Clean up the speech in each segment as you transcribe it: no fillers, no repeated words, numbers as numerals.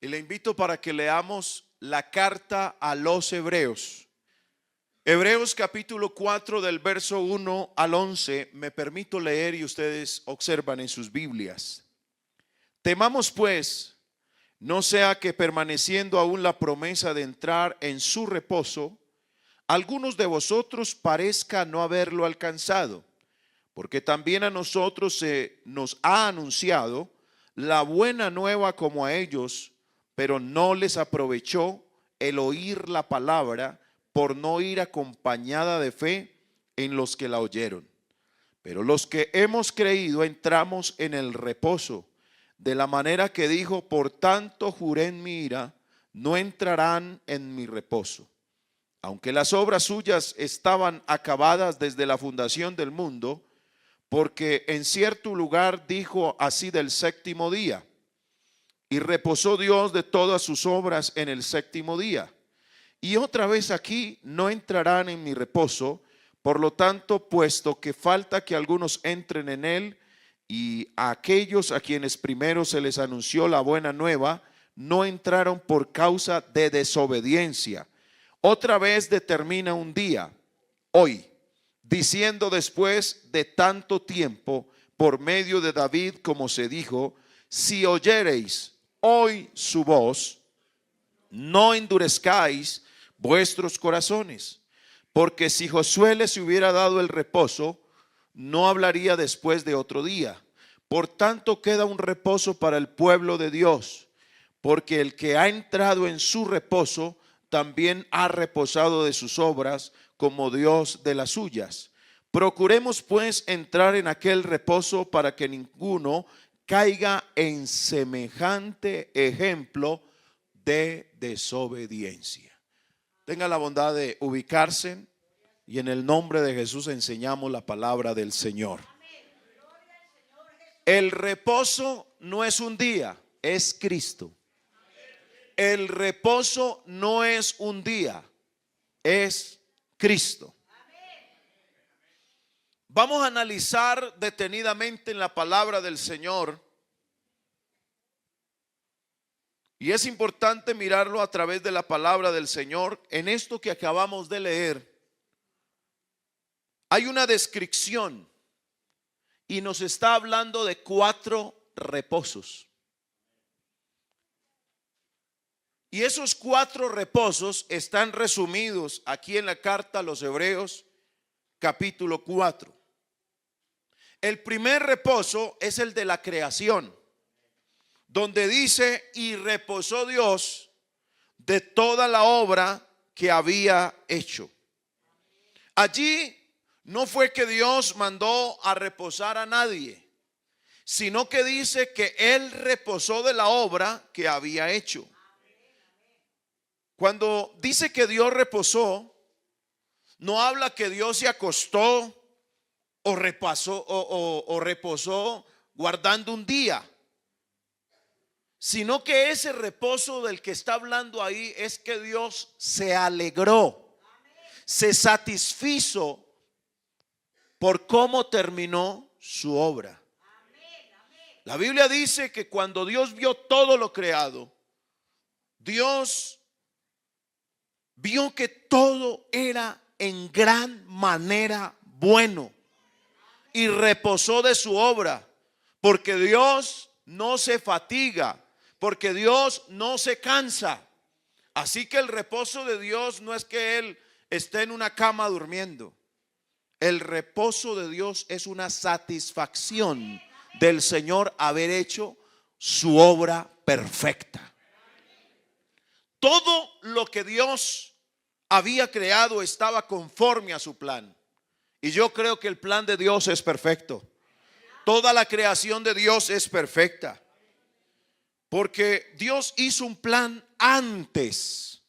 Y le invito para que leamos la carta a los Hebreos. Hebreos capítulo 4 del verso 1 al 11. Me permito leer y ustedes observan en sus Biblias. Temamos pues, no sea que permaneciendo aún la promesa de entrar en su reposo, algunos de vosotros parezca no haberlo alcanzado, porque también a nosotros se nos ha anunciado la buena nueva como a ellos, pero no les aprovechó el oír la palabra por no ir acompañada de fe en los que la oyeron. Pero los que hemos creído entramos en el reposo, de la manera que dijo: por tanto juré en mi ira, no entrarán en mi reposo. Aunque las obras suyas estaban acabadas desde la fundación del mundo, porque en cierto lugar dijo así del séptimo día: y reposó Dios de todas sus obras en el séptimo día. Y otra vez aquí: no entrarán en mi reposo. Por lo tanto, puesto que falta que algunos entren en él, y a aquellos a quienes primero se les anunció la buena nueva, no entraron por causa de desobediencia. Otra vez determina un día, hoy, diciendo después de tanto tiempo, por medio de David, como se dijo: si oyereis hoy su voz, no endurezcáis vuestros corazones. Porque si Josué les hubiera dado el reposo, no hablaría después de otro día. Por tanto queda un reposo para el pueblo de Dios, porque el que ha entrado en su reposo también ha reposado de sus obras, como Dios de las suyas. Procuremos pues entrar en aquel reposo, para que ninguno caiga en semejante ejemplo de desobediencia. Tenga la bondad de ubicarse, y en el nombre de Jesús enseñamos la palabra del Señor. El reposo no es un día, es Cristo. El reposo no es un día, es Cristo. Vamos a analizar detenidamente en la palabra del Señor. Y es importante mirarlo a través de la palabra del Señor. En esto que acabamos de leer, hay una descripción y nos está hablando de 4 reposos. Y esos 4 reposos están resumidos aquí en la carta a los Hebreos, capítulo 4. El primer reposo es el de la creación, donde dice: y reposó Dios de toda la obra que había hecho. Allí no fue que Dios mandó a reposar a nadie, sino que dice que Él reposó de la obra que había hecho. Cuando dice que Dios reposó, no habla que Dios se acostó o reposó guardando un día, sino que ese reposo del que está hablando ahí es que Dios se alegró, se satisfizo por cómo terminó su obra. La Biblia dice que cuando Dios vio todo lo creado, Dios vio que todo era en gran manera bueno y reposó de su obra, porque Dios no se fatiga, porque Dios no se cansa. Así que el reposo de Dios no es que Él esté en una cama durmiendo. El reposo de Dios es una satisfacción del Señor haber hecho su obra perfecta. Todo lo que Dios había creado estaba conforme a su plan. Y yo creo que el plan de Dios es perfecto. Toda la creación de Dios es perfecta, porque Dios hizo un plan antes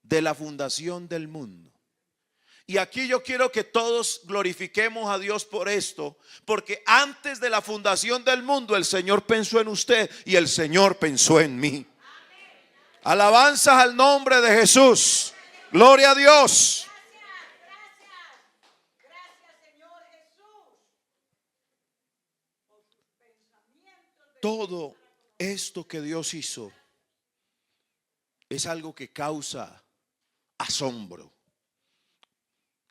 de la fundación del mundo. Y aquí yo quiero que todos glorifiquemos a Dios por esto, porque antes de la fundación del mundo el Señor pensó en usted y el Señor pensó en mí. Alabanzas al nombre de Jesús. Gloria a Dios. Todo esto que Dios hizo es algo que causa asombro.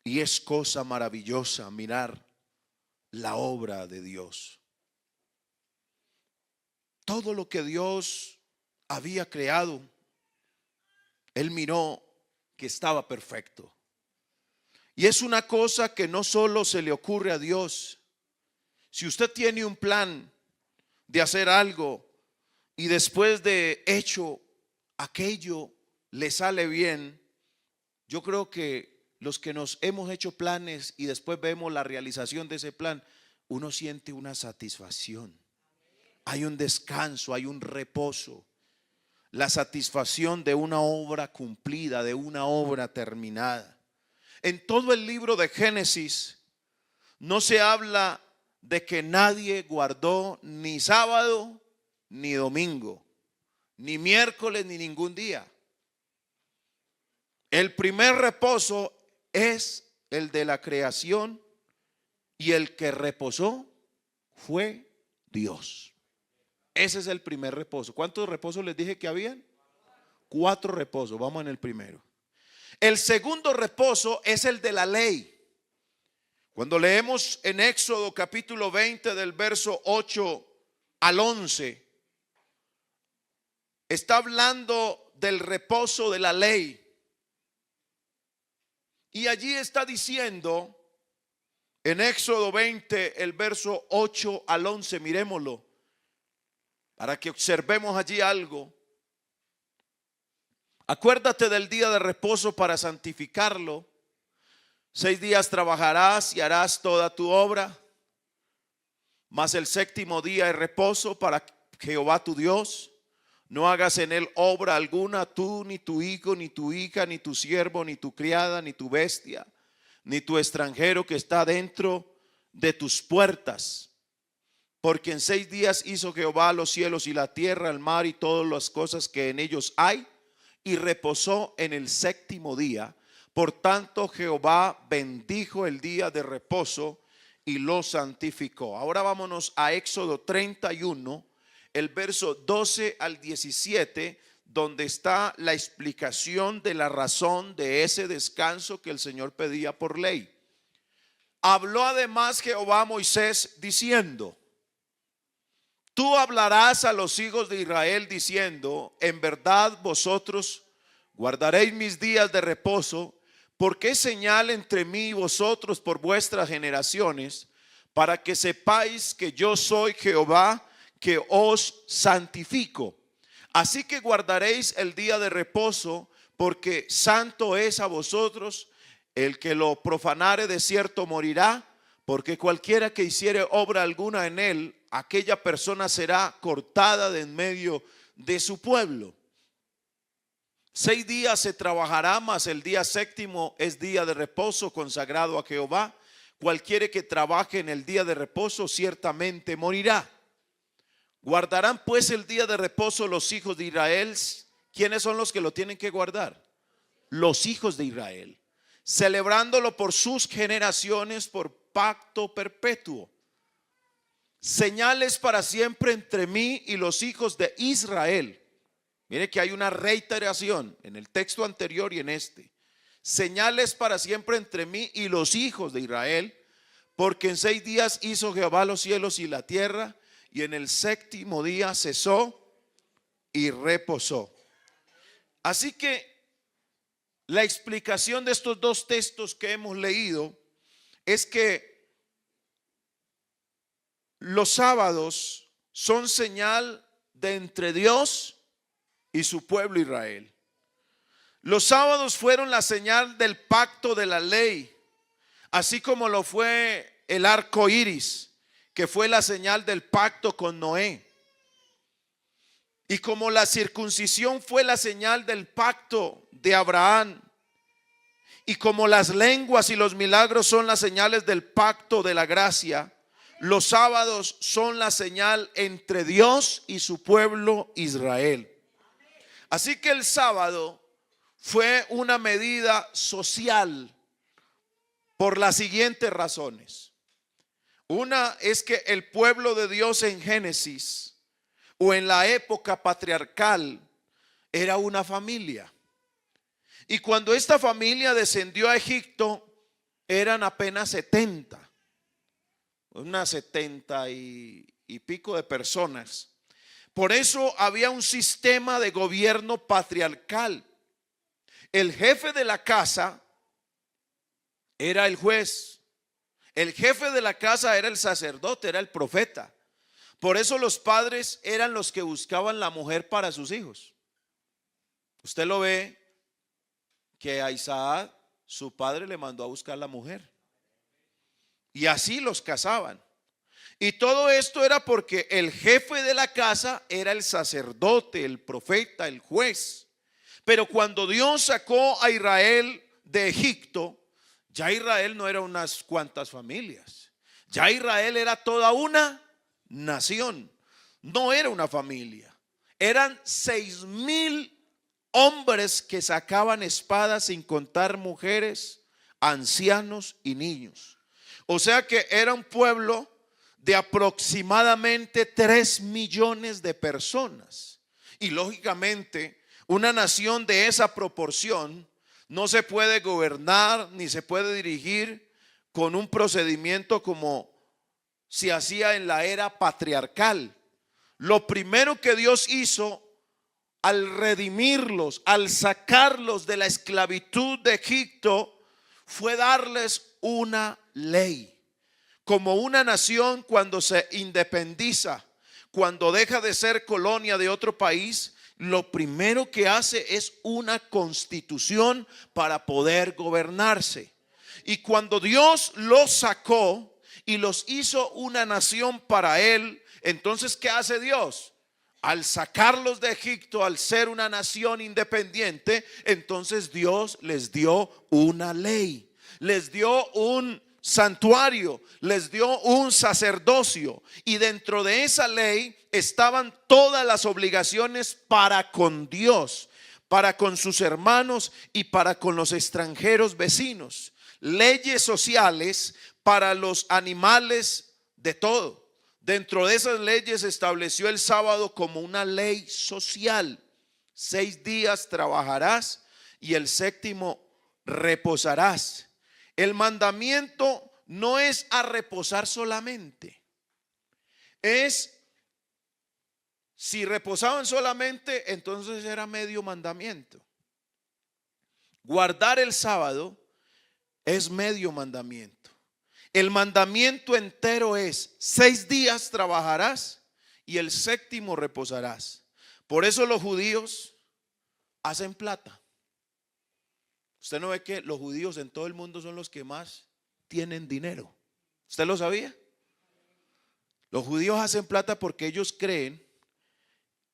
Y es cosa maravillosa mirar la obra de Dios. Todo lo que Dios había creado, Él miró que estaba perfecto. Y es una cosa que no solo se le ocurre a Dios. Si usted tiene un plan de hacer algo y después de hecho aquello le sale bien, yo creo que los que nos hemos hecho planes y después vemos la realización de ese plan, uno siente una satisfacción. Hay un descanso, hay un reposo. La satisfacción de una obra cumplida, de una obra terminada. En todo el libro de Génesis no se habla de que nadie guardó ni sábado ni domingo, ni miércoles ni ningún día. El primer reposo es el de la creación y el que reposó fue Dios. Ese es el primer reposo. ¿Cuántos reposos les dije que habían? 4 reposos. Vamos en el primero. El segundo reposo es el de la ley. Cuando leemos en Éxodo capítulo 20 del verso 8 al 11, está hablando del reposo de la ley. Y allí está diciendo en Éxodo 20 el verso 8 al 11, miremoslo, para que observemos allí algo. Acuérdate del día de reposo para santificarlo. 6 días trabajarás y harás toda tu obra, mas el séptimo día es reposo para Jehová tu Dios. No hagas en él obra alguna, tú, ni tu hijo, ni tu hija, ni tu siervo, ni tu criada, ni tu bestia, ni tu extranjero que está dentro de tus puertas. Porque en 6 días hizo Jehová los cielos y la tierra, el mar y todas las cosas que en ellos hay, y reposó en el séptimo día. Por tanto, Jehová bendijo el día de reposo y lo santificó. Ahora vámonos a Éxodo 31, el verso 12 al 17, donde está la explicación de la razón de ese descanso que el Señor pedía por ley. Habló además Jehová a Moisés diciendo: tú hablarás a los hijos de Israel diciendo: en verdad vosotros guardaréis mis días de reposo, porque es señal entre mí y vosotros por vuestras generaciones, para que sepáis que yo soy Jehová, que os santifico. Así que guardaréis el día de reposo, porque santo es a vosotros. El que lo profanare de cierto morirá, porque cualquiera que hiciere obra alguna en él, aquella persona será cortada de en medio de su pueblo. 6 días se trabajará, mas el día séptimo es día de reposo consagrado a Jehová. Cualquiera que trabaje en el día de reposo ciertamente morirá. Guardarán pues el día de reposo los hijos de Israel. ¿Quiénes son los que lo tienen que guardar? Los hijos de Israel, celebrándolo por sus generaciones, por pacto perpetuo. Señales para siempre entre mí y los hijos de Israel. Mire que hay una reiteración en el texto anterior y en este. Señales para siempre entre mí y los hijos de Israel, porque en 6 días hizo Jehová los cielos y la tierra, y en el séptimo día cesó y reposó. Así que la explicación de estos 2 textos que hemos leído es que los sábados son señal de entre Dios y su pueblo Israel. Los sábados fueron la señal del pacto de la ley, así como lo fue el arco iris, que fue la señal del pacto con Noé. Y como la circuncisión fue la señal del pacto de Abraham, y como las lenguas y los milagros son las señales del pacto de la gracia, los sábados son la señal entre Dios y su pueblo Israel. Así que el sábado fue una medida social por las siguientes razones. Una es que el pueblo de Dios en Génesis o en la época patriarcal era una familia. Y cuando esta familia descendió a Egipto, eran apenas 70, unas 70 y pico de personas. Por eso había un sistema de gobierno patriarcal. El jefe de la casa era el juez. El jefe de la casa era el sacerdote, era el profeta. Por eso los padres eran los que buscaban la mujer para sus hijos. Usted lo ve que a Isaac su padre le mandó a buscar la mujer. Y así los casaban. Y todo esto era porque el jefe de la casa era el sacerdote, el profeta, el juez. Pero cuando Dios sacó a Israel de Egipto, ya Israel no era unas cuantas familias. Ya Israel era toda una nación. No era una familia. Eran 6,000 hombres que sacaban espadas, sin contar mujeres, ancianos y niños. O sea que era un pueblo de aproximadamente 3 millones de personas. Y lógicamente, una nación de esa proporción no se puede gobernar ni se puede dirigir con un procedimiento como se hacía en la era patriarcal. Lo primero que Dios hizo al redimirlos, al sacarlos de la esclavitud de Egipto, fue darles una ley. Como una nación cuando se independiza, cuando deja de ser colonia de otro país, lo primero que hace es una constitución para poder gobernarse. Y cuando Dios los sacó y los hizo una nación para él, entonces ¿qué hace Dios? Al sacarlos de Egipto, al ser una nación independiente, entonces Dios les dio una ley, les dio un santuario, les dio un sacerdocio, y dentro de esa ley estaban todas las obligaciones para con Dios, para con sus hermanos y para con los extranjeros vecinos. Leyes sociales para los animales de todo. Dentro de esas leyes estableció el sábado como una ley social. 6 días trabajarás y el séptimo reposarás. El mandamiento no es a reposar solamente. Es, si reposaban solamente, entonces era medio mandamiento. Guardar el sábado es medio mandamiento. El mandamiento entero es: 6 días trabajarás y el séptimo reposarás. Por eso los judíos hacen plata. Usted no ve que los judíos en todo el mundo son los que más tienen dinero. ¿Usted lo sabía? Los judíos hacen plata porque ellos creen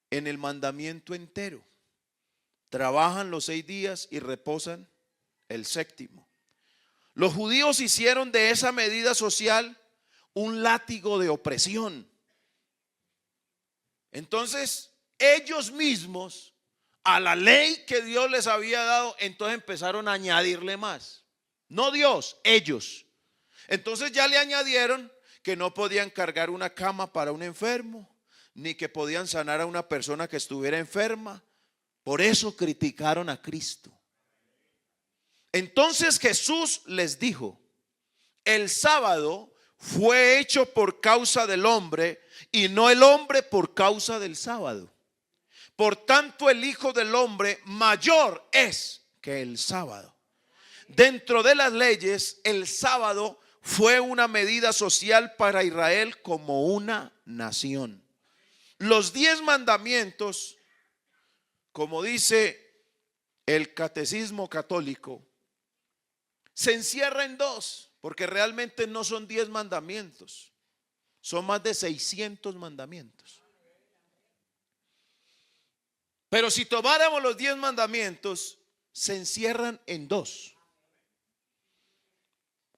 en el mandamiento entero. Trabajan los 6 días y reposan el séptimo. Los judíos hicieron de esa medida social un látigo de opresión. Entonces, ellos mismos, a la ley que Dios les había dado, entonces empezaron a añadirle más. No Dios, ellos. Entonces ya le añadieron que no podían cargar una cama para un enfermo, ni que podían sanar a una persona que estuviera enferma. Por eso criticaron a Cristo. Entonces Jesús les dijo: el sábado fue hecho por causa del hombre y no el hombre por causa del sábado. Por tanto, el Hijo del Hombre mayor es que el sábado. Dentro de las leyes, el sábado fue una medida social para Israel como una nación. Los 10 mandamientos, como dice el catecismo católico, se encierra en 2, porque realmente no son 10 mandamientos, son más de 600 mandamientos. Pero si tomáramos los 10 mandamientos, se encierran en 2.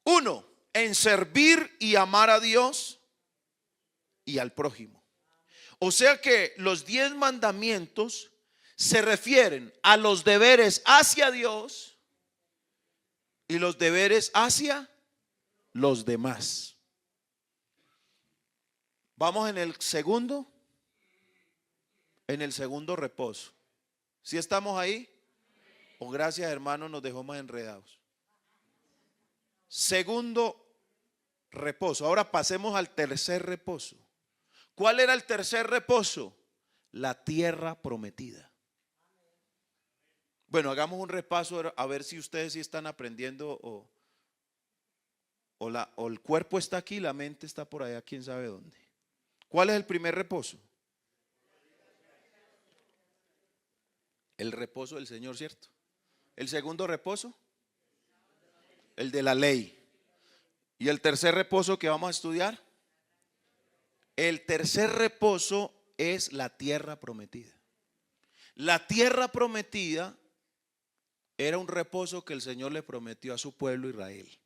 1, en servir y amar a Dios y al prójimo. O sea que los 10 mandamientos se refieren a los deberes hacia Dios y los deberes hacia los demás. Vamos en el segundo reposo. ¿Sí estamos ahí? O gracias, hermano, nos dejó más enredados. Segundo reposo. Ahora pasemos al tercer reposo. ¿Cuál era el tercer reposo? La tierra prometida. Bueno, hagamos un repaso a ver si ustedes sí están aprendiendo o el cuerpo está aquí, la mente está por allá, quién sabe dónde. ¿Cuál es el primer reposo? El reposo del Señor, ¿cierto? El segundo reposo, el de la ley. Y el tercer reposo que vamos a estudiar, el tercer reposo es la tierra prometida. La tierra prometida era un reposo que el Señor le prometió a su pueblo Israel.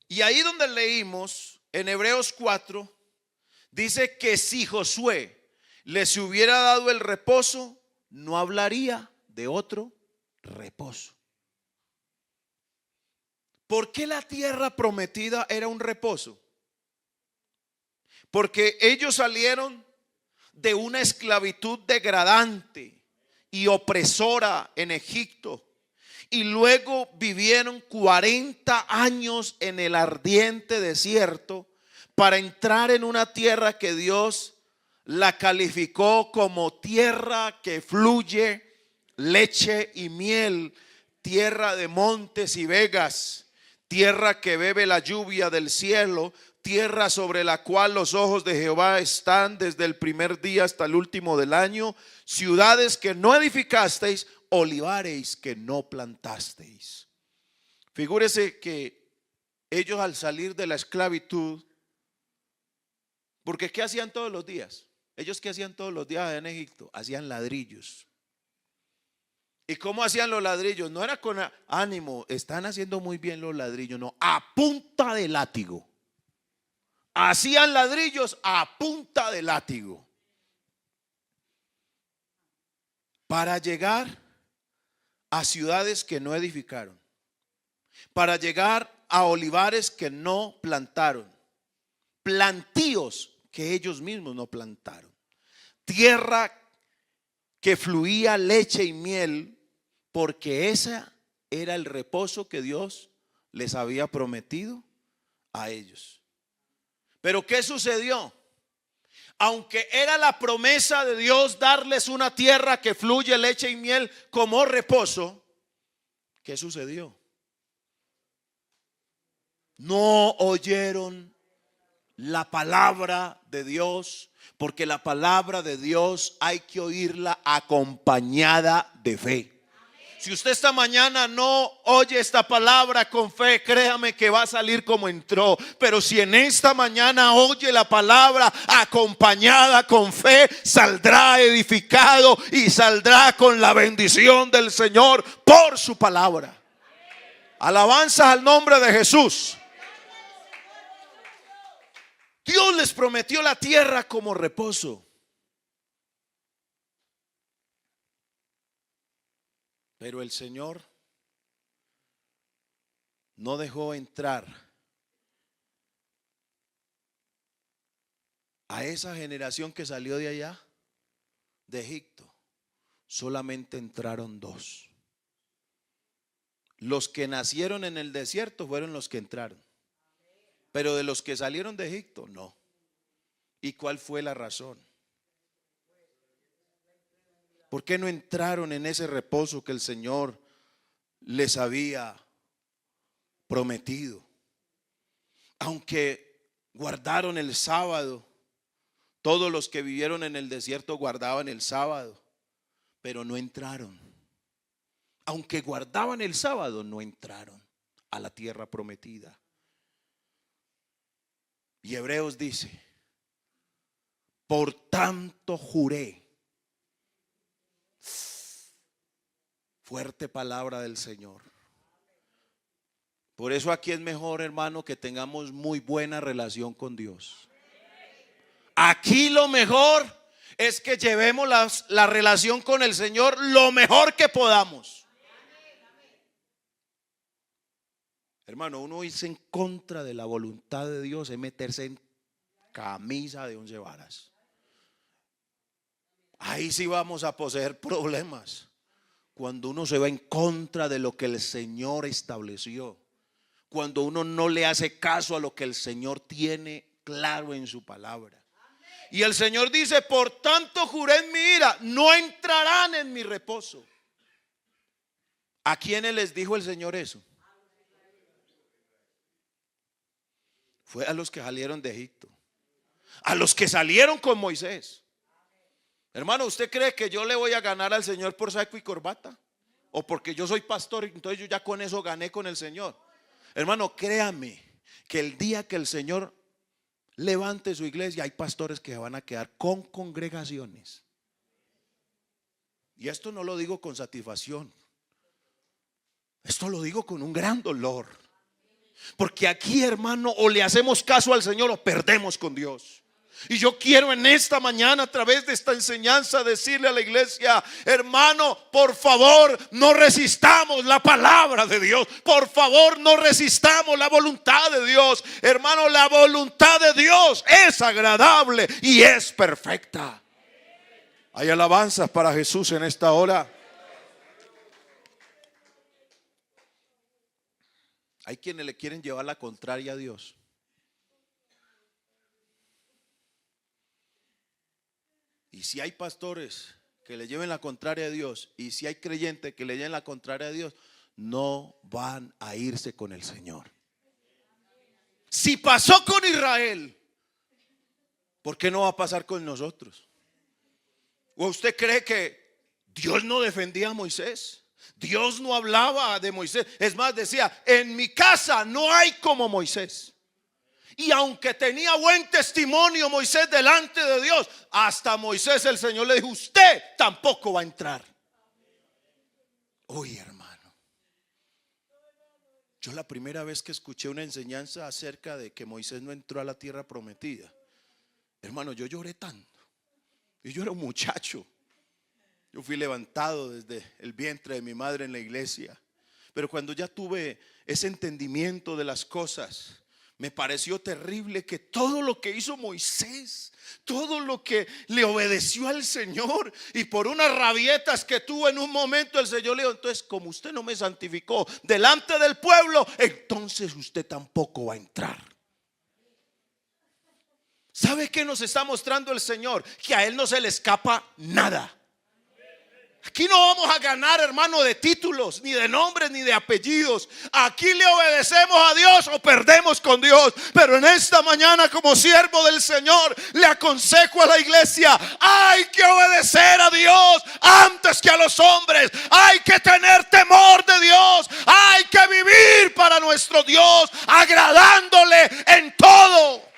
Y ahí donde leímos en Hebreos 4, dice que si Josué les hubiera dado el reposo, no hablaría de otro reposo. ¿Por qué la tierra prometida era un reposo? Porque ellos salieron de una esclavitud degradante y opresora en Egipto. Y luego vivieron 40 años en el ardiente desierto para entrar en una tierra que Dios la calificó como tierra que fluye leche y miel, tierra de montes y vegas, tierra que bebe la lluvia del cielo, tierra sobre la cual los ojos de Jehová están desde el primer día hasta el último del año, ciudades que no edificasteis, olivares que no plantasteis. Figúrese que ellos al salir de la esclavitud, porque ¿qué hacían todos los días? Ellos ¿qué hacían todos los días en Egipto? Hacían ladrillos. ¿Y cómo hacían los ladrillos? No era con ánimo, están haciendo muy bien los ladrillos, no, a punta de látigo. Hacían ladrillos a punta de látigo para llegar a ciudades que no edificaron, para llegar a olivares que no plantaron, plantíos que ellos mismos no plantaron, tierra que fluía leche y miel, porque ese era el reposo que Dios les había prometido a ellos. Pero ¿qué sucedió? Aunque era la promesa de Dios darles una tierra que fluye leche y miel como reposo, ¿qué sucedió? No oyeron la palabra de Dios, porque la palabra de Dios hay que oírla acompañada de fe. Si usted esta mañana no oye esta palabra con fe, créame que va a salir como entró. Pero si en esta mañana oye la palabra acompañada con fe, saldrá edificado y saldrá con la bendición del Señor por su palabra. Alabanzas al nombre de Jesús. Dios les prometió la tierra como reposo. Pero el Señor no dejó entrar a esa generación que salió de allá, de Egipto. Solamente entraron 2. Los que nacieron en el desierto fueron los que entraron. Pero de los que salieron de Egipto, no. ¿Y cuál fue la razón? ¿Por qué no entraron en ese reposo que el Señor les había prometido? Aunque guardaron el sábado, todos los que vivieron en el desierto guardaban el sábado, pero no entraron. Aunque guardaban el sábado, no entraron a la tierra prometida. Y Hebreos dice: por tanto juré. Fuerte palabra del Señor. Por eso aquí es mejor, hermano, que tengamos muy buena relación con Dios. Aquí lo mejor es que llevemos la relación con el Señor lo mejor que podamos. Hermano, uno irse en contra de la voluntad de Dios es meterse en camisa de 11 varas. Ahí sí vamos a poseer problemas. Cuando uno se va en contra de lo que el Señor estableció. Cuando uno no le hace caso a lo que el Señor tiene claro en su palabra. Y el Señor dice: por tanto juré en mi ira, no entrarán en mi reposo. ¿A quiénes les dijo el Señor eso? Fue a los que salieron de Egipto, a los que salieron con Moisés. Hermano, ¿usted cree que yo le voy a ganar al Señor por saco y corbata? O porque yo soy pastor, entonces yo ya con eso gané con el Señor. Hermano, créame que el día que el Señor levante su iglesia, hay pastores que van a quedar con congregaciones. Y esto no lo digo con satisfacción, esto lo digo con un gran dolor. Porque aquí, hermano, o le hacemos caso al Señor o perdemos con Dios. Y yo quiero en esta mañana, a través de esta enseñanza, decirle a la iglesia: hermano, por favor, no resistamos la palabra de Dios. Por favor, no resistamos la voluntad de Dios. Hermano, la voluntad de Dios es agradable y es perfecta. Hay alabanzas para Jesús en esta hora. Hay quienes le quieren llevar la contraria a Dios. Y si hay pastores que le lleven la contraria a Dios, y si hay creyentes que le lleven la contraria a Dios, no van a irse con el Señor. Si pasó con Israel, ¿por qué no va a pasar con nosotros? ¿O usted cree que Dios no defendía a Moisés? Dios no hablaba de Moisés. Es más, decía: en mi casa no hay como Moisés. Y aunque tenía buen testimonio Moisés delante de Dios, hasta Moisés el Señor le dijo: usted tampoco va a entrar. Uy, hermano, yo la primera vez que escuché una enseñanza acerca de que Moisés no entró a la tierra prometida, hermano, yo lloré tanto. Y yo era un muchacho. Yo fui levantado desde el vientre de mi madre en la iglesia. Pero cuando ya tuve ese entendimiento de las cosas, me pareció terrible que todo lo que hizo Moisés, todo lo que le obedeció al Señor, y por unas rabietas que tuvo en un momento, el Señor le dijo: entonces, como usted no me santificó delante del pueblo, entonces usted tampoco va a entrar. ¿Sabe qué nos está mostrando el Señor? Que a Él no se le escapa nada. Aquí no vamos a ganar, hermano, de títulos, ni de nombres, ni de apellidos. Aquí le obedecemos a Dios o perdemos con Dios. Pero en esta mañana, como siervo del Señor, le aconsejo a la iglesia: hay que obedecer a Dios antes que a los hombres. Hay que tener temor de Dios. Hay que vivir para nuestro Dios, agradándole en todo.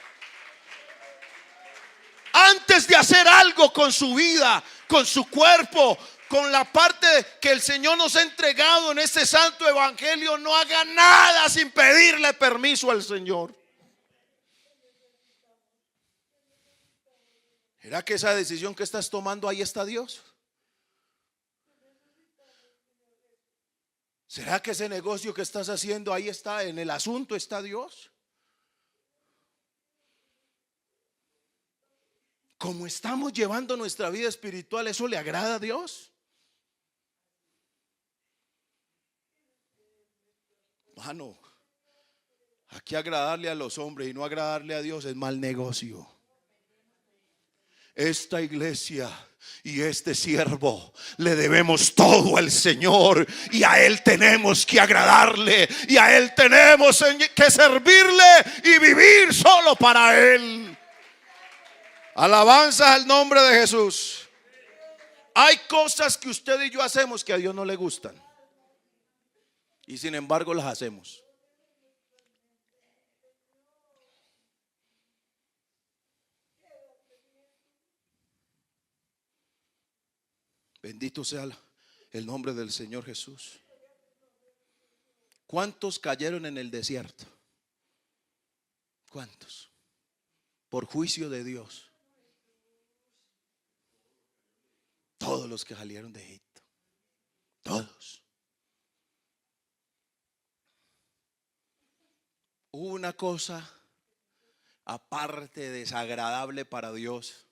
Antes de hacer algo con su vida, con su cuerpo, con la parte que el Señor nos ha entregado en este santo evangelio, no haga nada sin pedirle permiso al Señor. ¿Será que esa decisión que estás tomando, ahí está Dios? ¿Será que ese negocio que estás haciendo, ahí está, en el asunto está Dios? ¿Cómo estamos llevando nuestra vida espiritual, eso le agrada a Dios? Mano, aquí agradarle a los hombres y no agradarle a Dios es mal negocio. Esta iglesia y este siervo le debemos todo al Señor, y a Él tenemos que agradarle, y a Él tenemos que servirle y vivir solo para Él. Alabanzas al nombre de Jesús. Hay cosas que usted y yo hacemos que a Dios no le gustan, y sin embargo las hacemos. Bendito sea el nombre del Señor Jesús. ¿Cuántos cayeron en el desierto? ¿Cuántos? Por juicio de Dios. Todos los que salieron de Egipto. Todos. Hubo una cosa aparte desagradable para Dios.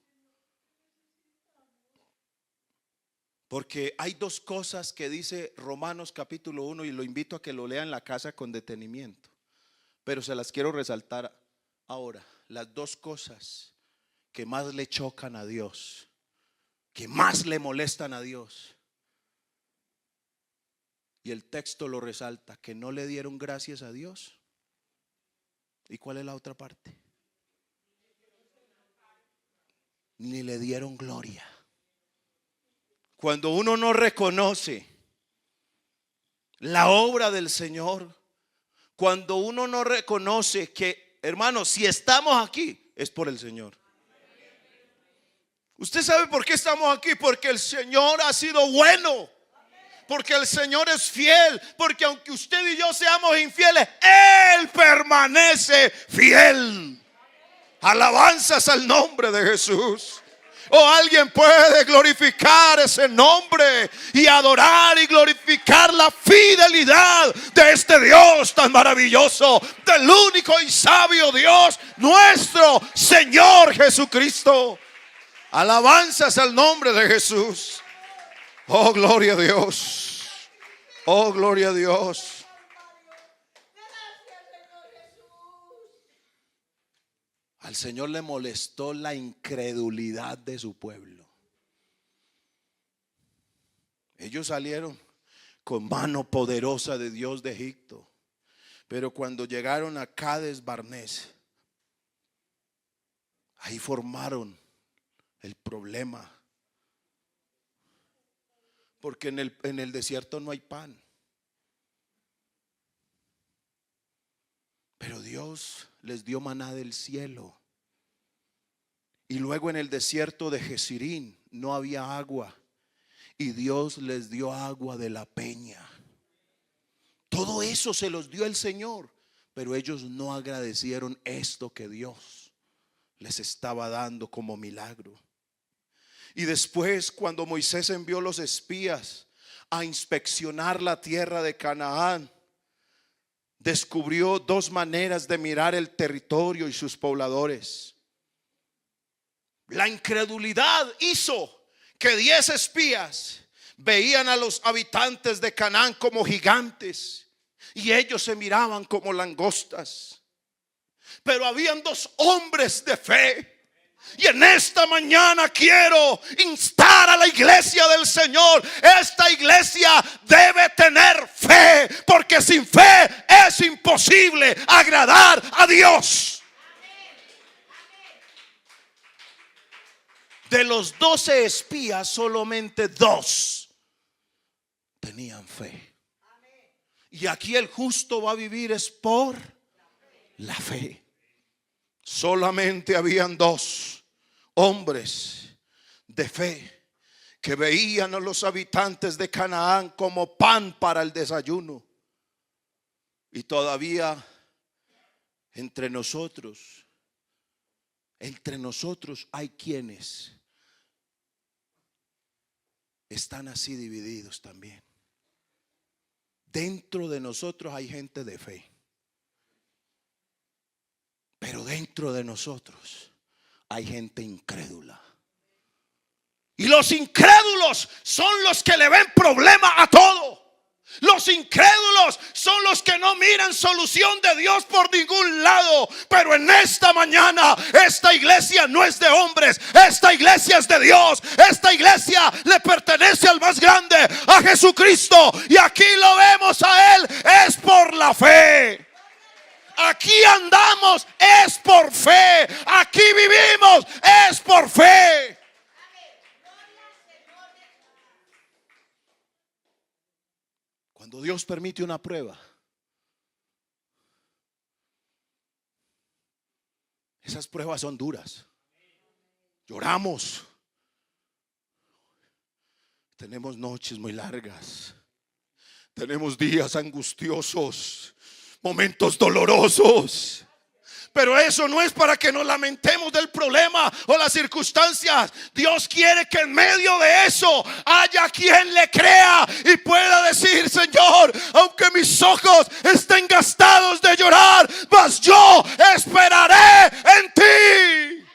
Porque hay dos cosas que dice Romanos capítulo 1 y lo invito a que lo lea en la casa con detenimiento. Pero se las quiero resaltar ahora. Las dos cosas que más le chocan a Dios, que más le molestan a Dios. Y el texto lo resalta, que no le dieron gracias a Dios. ¿Y cuál es la otra parte? Ni le dieron gloria. Cuando uno no reconoce la obra del Señor, cuando uno no reconoce que, hermanos, si estamos aquí es por el Señor. ¿Usted sabe por qué estamos aquí? Porque el Señor ha sido bueno, porque el Señor es fiel, porque aunque usted y yo seamos infieles, Él permanece fiel. Alabanzas al nombre de Jesús. O alguien puede glorificar ese nombre y adorar y glorificar la fidelidad de este Dios tan maravilloso, del único y sabio Dios, nuestro Señor Jesucristo. Alabanzas al nombre de Jesús. Oh, gloria a Dios. Oh, gloria a Dios. Al Señor le molestó la incredulidad de su pueblo. Ellos salieron con mano poderosa de Dios de Egipto, pero cuando llegaron a Cades Barnés, ahí formaron el problema. Porque en el desierto no hay pan. Pero Dios les dio maná del cielo. Y luego en el desierto de Jezreel no había agua. Y Dios les dio agua de la peña. Todo eso se los dio el Señor. Pero ellos no agradecieron esto que Dios les estaba dando como milagro. Y después, cuando Moisés envió los espías a inspeccionar la tierra de Canaán, descubrió dos maneras de mirar el territorio y sus pobladores. La incredulidad hizo que 10 espías veían a los habitantes de Canaán como gigantes y ellos se miraban como langostas. Pero habían 2 hombres de fe. Y en esta mañana quiero instar a la iglesia del Señor. Esta iglesia debe tener fe, porque sin fe es imposible agradar a Dios. De los 12 espías, solamente 2 tenían fe. Y aquí el justo va a vivir es por la fe. Solamente habían 2 hombres de fe que veían a los habitantes de Canaán como pan para el desayuno. Y todavía entre nosotros hay quienes están así divididos también. Dentro de nosotros hay gente de fe, pero dentro de nosotros hay gente incrédula. Y los incrédulos son los que le ven problema a todo. Los incrédulos son los que no miran solución de Dios por ningún lado. Pero en esta mañana, esta iglesia no es de hombres, esta iglesia es de Dios. Esta iglesia le pertenece al más grande, a Jesucristo. Y aquí lo vemos a Él, es por la fe. Aquí andamos es por fe. Aquí vivimos es por fe. Cuando Dios permite una prueba, esas pruebas son duras. Lloramos. Tenemos noches muy largas. Tenemos días angustiosos, momentos dolorosos. Pero eso no es para que nos lamentemos del problema o las circunstancias. Dios quiere que en medio de eso haya quien le crea y pueda decir: Señor, aunque mis ojos estén gastados de llorar, mas yo esperaré en ti.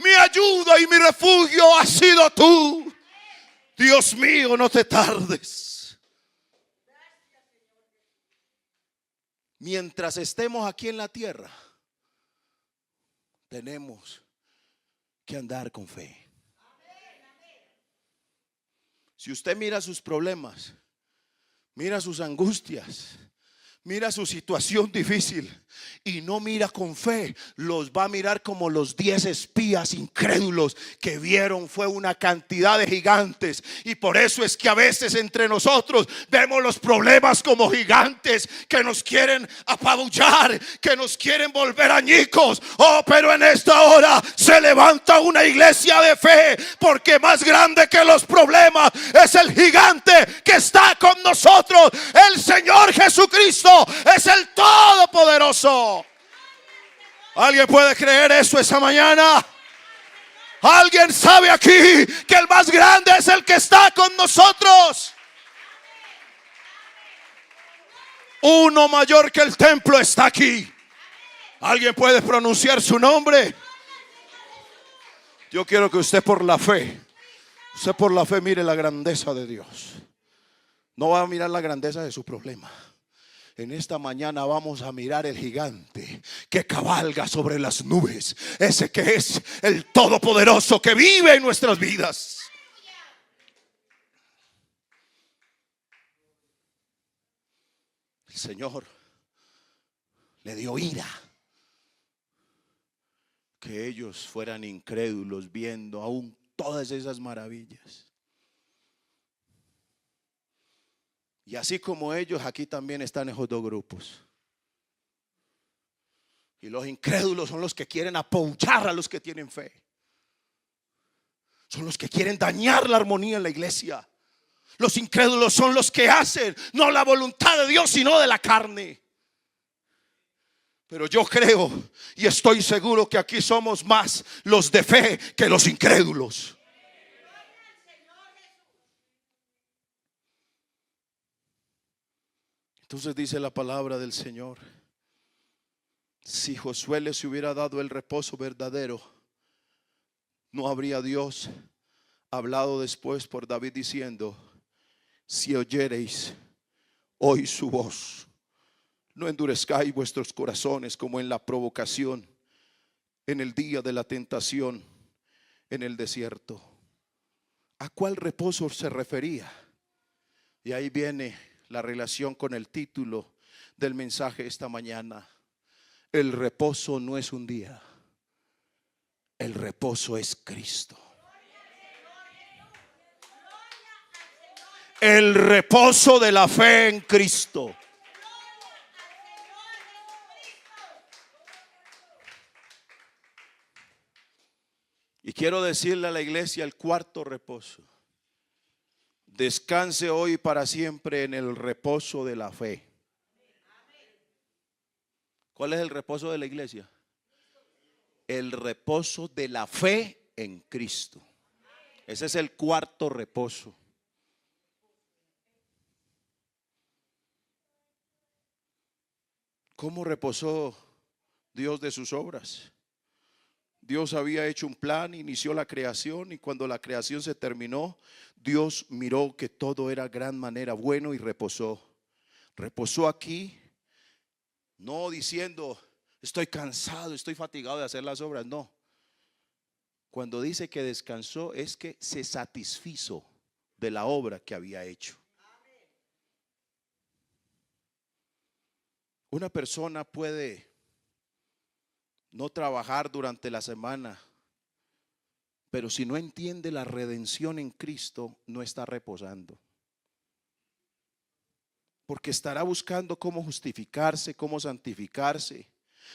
Mi ayuda y mi refugio has sido tú. Dios mío, no te tardes. Mientras estemos aquí en la tierra, tenemos que andar con fe. Si usted mira sus problemas, mira sus angustias, mira su situación difícil y no mira con fe, los va a mirar como los 10 espías incrédulos que vieron fue una cantidad de gigantes. Y por eso es que a veces entre nosotros vemos los problemas como gigantes que nos quieren apabullar, que nos quieren volver añicos. Oh, pero en esta hora se levanta una iglesia de fe, porque más grande que los problemas es el gigante que está con nosotros. El Señor Jesucristo es el Todopoderoso. ¿Alguien puede creer eso esa mañana? ¿Alguien sabe aquí que el más grande es el que está con nosotros? Uno mayor que el templo está aquí. ¿Alguien puede pronunciar su nombre? Yo quiero que usted por la fe mire la grandeza de Dios. No va a mirar la grandeza de su problema. En esta mañana vamos a mirar el gigante que cabalga sobre las nubes. Ese que es el Todopoderoso que vive en nuestras vidas. El Señor le dio ira que ellos fueran incrédulos viendo aún todas esas maravillas. Y así como ellos, aquí también están esos dos grupos. Y los incrédulos son los que quieren apabuchar a los que tienen fe. Son los que quieren dañar la armonía en la iglesia. Los incrédulos son los que hacen no la voluntad de Dios, sino de la carne. Pero yo creo y estoy seguro que aquí somos más los de fe que los incrédulos. Entonces dice la palabra del Señor: si Josué les hubiera dado el reposo verdadero, no habría Dios hablado después por David diciendo: si oyereis hoy su voz, no endurezcáis vuestros corazones como en la provocación, en el día de la tentación en el desierto. ¿A cuál reposo se refería? Y ahí viene la relación con el título del mensaje esta mañana. El reposo no es un día, el reposo es Cristo. El reposo de la fe en Cristo. Y quiero decirle a la iglesia el cuarto reposo: descanse hoy para siempre en el reposo de la fe. ¿Cuál es el reposo de la iglesia? El reposo de la fe en Cristo. Ese es el cuarto reposo. ¿Cómo reposó Dios de sus obras? Dios había hecho un plan, inició la creación, y cuando la creación se terminó, Dios miró que todo era gran manera bueno y reposó. Reposó aquí, no diciendo estoy cansado, estoy fatigado de hacer las obras, no. Cuando dice que descansó es que se satisfizo de la obra que había hecho. Una persona puede no trabajar durante la semana, pero si no entiende la redención en Cristo, no está reposando. Porque estará buscando cómo justificarse, cómo santificarse,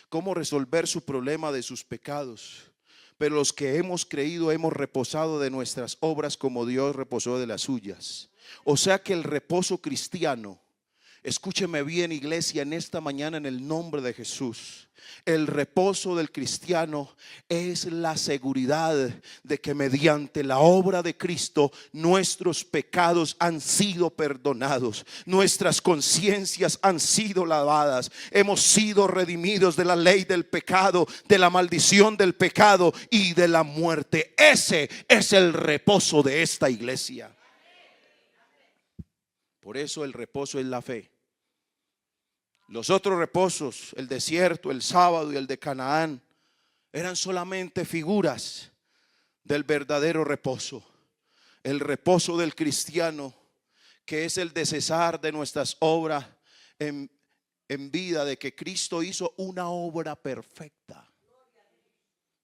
cómo resolver su problema de sus pecados. Pero los que hemos creído hemos reposado de nuestras obras como Dios reposó de las suyas. O sea que el reposo cristiano Escúcheme bien, iglesia, en esta mañana, en el nombre de Jesús. El reposo del cristiano es la seguridad de que mediante la obra de Cristo nuestros pecados han sido perdonados, nuestras conciencias han sido lavadas, hemos sido redimidos de la ley del pecado, de la maldición del pecado y de la muerte. Ese es el reposo de esta iglesia. Por eso el reposo es la fe. Los otros reposos, el desierto, el sábado y el de Canaán, eran solamente figuras del verdadero reposo. El reposo del cristiano, que es el de cesar de nuestras obras en vida, de que Cristo hizo una obra perfecta.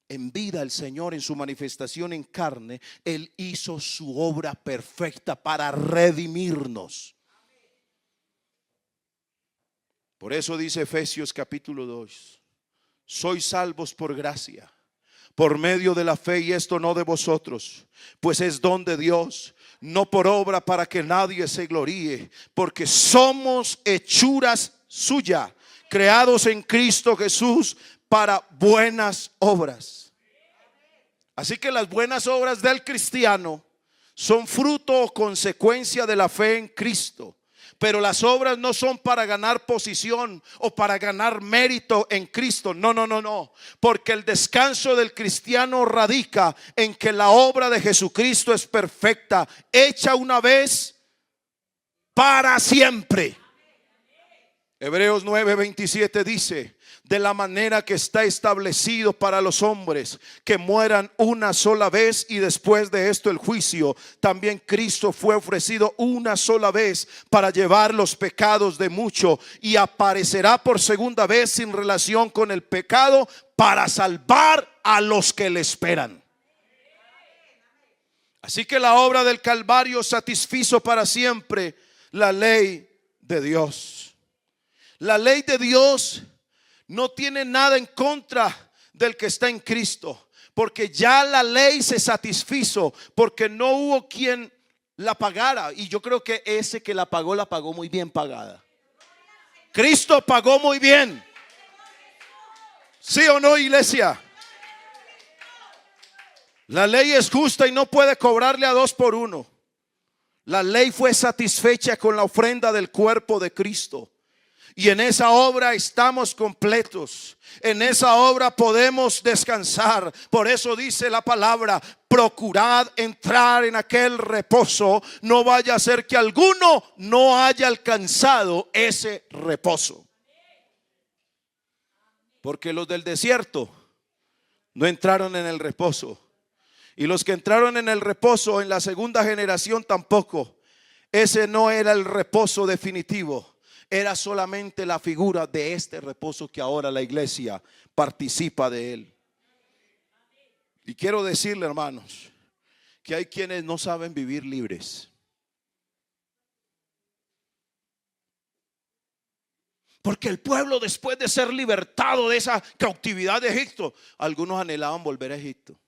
En vida el Señor, en su manifestación en carne, Él hizo su obra perfecta para redimirnos. Por eso dice Efesios capítulo 2: sois salvos por gracia, por medio de la fe, y esto no de vosotros, pues es don de Dios, no por obra, para que nadie se gloríe, porque somos hechuras suyas, creados en Cristo Jesús para buenas obras. Así que las buenas obras del cristiano son fruto o consecuencia de la fe en Cristo. Pero las obras no son para ganar posición o para ganar mérito en Cristo. No. Porque el descanso del cristiano radica en que la obra de Jesucristo es perfecta, hecha una vez para siempre. Hebreos 9:27 dice: de la manera que está establecido para los hombres que mueran una sola vez y después de esto el juicio, también Cristo fue ofrecido una sola vez para llevar los pecados de muchos, y aparecerá por segunda vez sin relación con el pecado para salvar a los que le esperan. Así que la obra del Calvario satisfizo para siempre la ley de Dios. La ley de Dios no tiene nada en contra del que está en Cristo, porque ya la ley se satisfizo, porque no hubo quien la pagara. Y yo creo que ese que la pagó muy bien pagada. Cristo pagó muy bien. ¿Sí o no, iglesia? La ley es justa y no puede cobrarle a dos por uno. La ley fue satisfecha con la ofrenda del cuerpo de Cristo. Y en esa obra estamos completos. En esa obra podemos descansar. Por eso dice la palabra: procurad entrar en aquel reposo, no vaya a ser que alguno no haya alcanzado ese reposo. Porque los del desierto no entraron en el reposo. Y los que entraron en el reposo en la segunda generación tampoco. Ese no era el reposo definitivo. Era solamente la figura de este reposo que ahora la iglesia participa de él. Y quiero decirle, hermanos, que hay quienes no saben vivir libres. Porque el pueblo, después de ser libertado de esa cautividad de Egipto, algunos anhelaban volver a Egipto.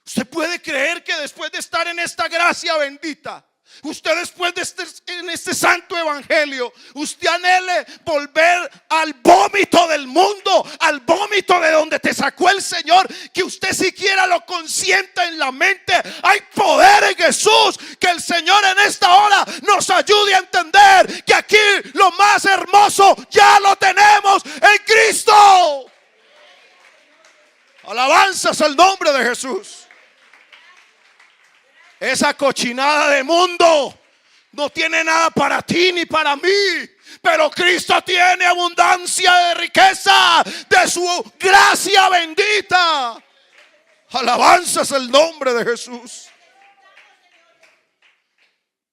Usted puede creer que después de estar en esta gracia bendita, usted después de estar en este santo evangelio, usted anhele volver al vómito del mundo, al vómito de donde te sacó el Señor, que usted siquiera lo consienta en la mente. Hay poder en Jesús. Que el Señor en esta hora nos ayude a entender que aquí lo más hermoso ya lo tenemos en Cristo. Alabanzas al nombre de Jesús. Esa cochinada de mundo no tiene nada para ti ni para mí. Pero Cristo tiene abundancia de riqueza de su gracia bendita. Alabanzas el nombre de Jesús.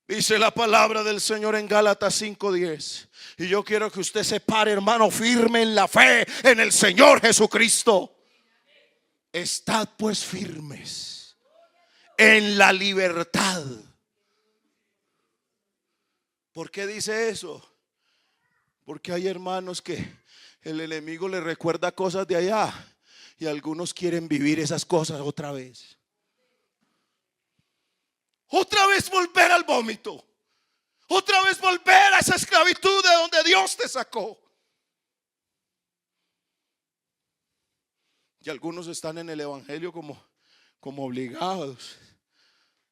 Dice la palabra del Señor en Gálatas 5:10. Y yo quiero que usted se pare, hermano, firme en la fe en el Señor Jesucristo. Estad pues firmes en la libertad. ¿Por qué dice eso? Porque hay hermanos que el enemigo les recuerda cosas de allá y algunos quieren vivir esas cosas otra vez. Otra vez volver al vómito. Otra vez volver a esa esclavitud de donde Dios te sacó. Y algunos están en el evangelio como obligados.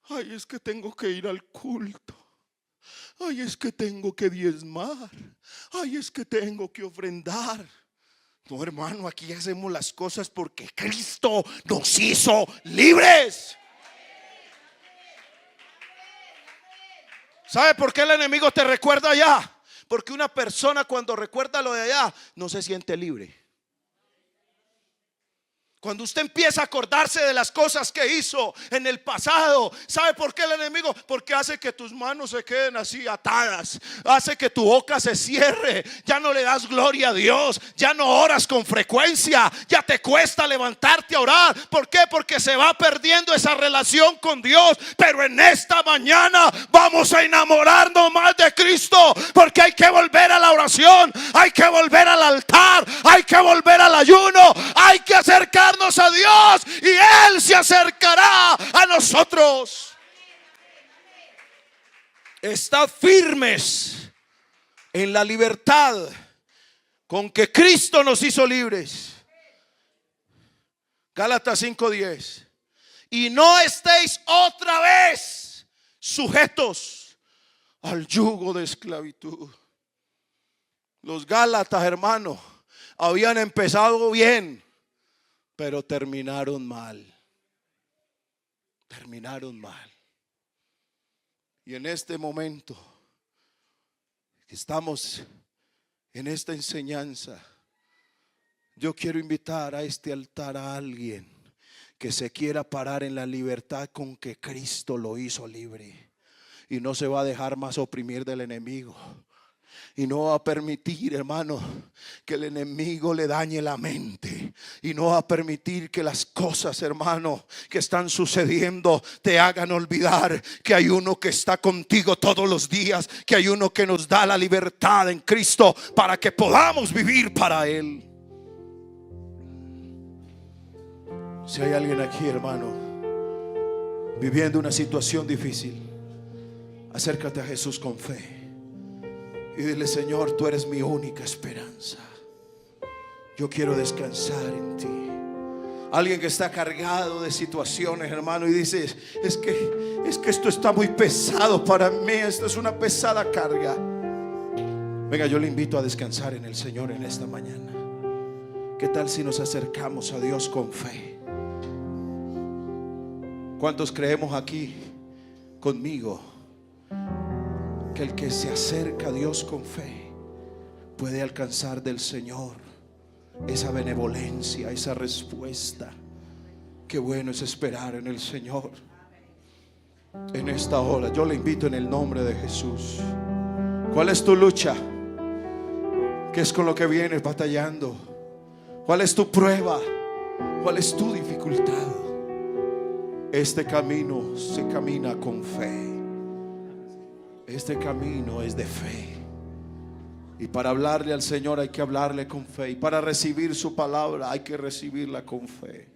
Ay, es que tengo que ir al culto. Ay, es que tengo que diezmar. Ay, es que tengo que ofrendar. No, hermano, aquí hacemos las cosas porque Cristo nos hizo libres. ¿Sabe por qué el enemigo te recuerda allá? Porque una persona cuando recuerda lo de allá no se siente libre. Cuando usted empieza a acordarse de las cosas que hizo en el pasado, ¿sabe por qué el enemigo? Porque hace que tus manos se queden así atadas, hace que tu boca se cierre, ya no le das gloria a Dios, ya no oras con frecuencia, ya te cuesta levantarte a orar. ¿Por qué? Porque se va perdiendo esa relación con Dios. Pero en esta mañana vamos a enamorarnos más de Cristo, porque hay que volver a la oración, hay que volver al altar, hay que volver al ayuno, hay que acercarnos a Dios y Él se acercará a nosotros. Estad firmes en la libertad con que Cristo nos hizo libres. Gálatas 5:10. Y no estéis otra vez sujetos al yugo de esclavitud. Los Gálatas, hermano, habían empezado bien, pero terminaron mal. Terminaron mal. Y en este momento que estamos en esta enseñanza, yo quiero invitar a este altar a alguien que se quiera parar en la libertad con que Cristo lo hizo libre, y no se va a dejar más oprimir del enemigo. Y no va a permitir, hermano, que el enemigo le dañe la mente. Y no va a permitir que las cosas, hermano, que están sucediendo te hagan olvidar que hay uno que está contigo todos los días, que hay uno que nos da la libertad en Cristo para que podamos vivir para Él. Si hay alguien aquí, hermano, viviendo una situación difícil, acércate a Jesús con fe y dile: Señor, tú eres mi única esperanza. Yo quiero descansar en ti. Alguien que está cargado de situaciones, hermano, y dice: es que esto está muy pesado para mí, esto es una pesada carga. Venga, yo le invito a descansar en el Señor en esta mañana. ¿Qué tal si nos acercamos a Dios con fe? ¿Cuántos creemos aquí conmigo que el que se acerca a Dios con fe puede alcanzar del Señor esa benevolencia, esa respuesta? Qué bueno es esperar en el Señor. En esta hora yo le invito en el nombre de Jesús. ¿Cuál es tu lucha? ¿Qué es con lo que vienes batallando? ¿Cuál es tu prueba? ¿Cuál es tu dificultad? Este camino se camina con fe. Este camino es de fe. Y para hablarle al Señor hay que hablarle con fe. Y para recibir su palabra hay que recibirla con fe.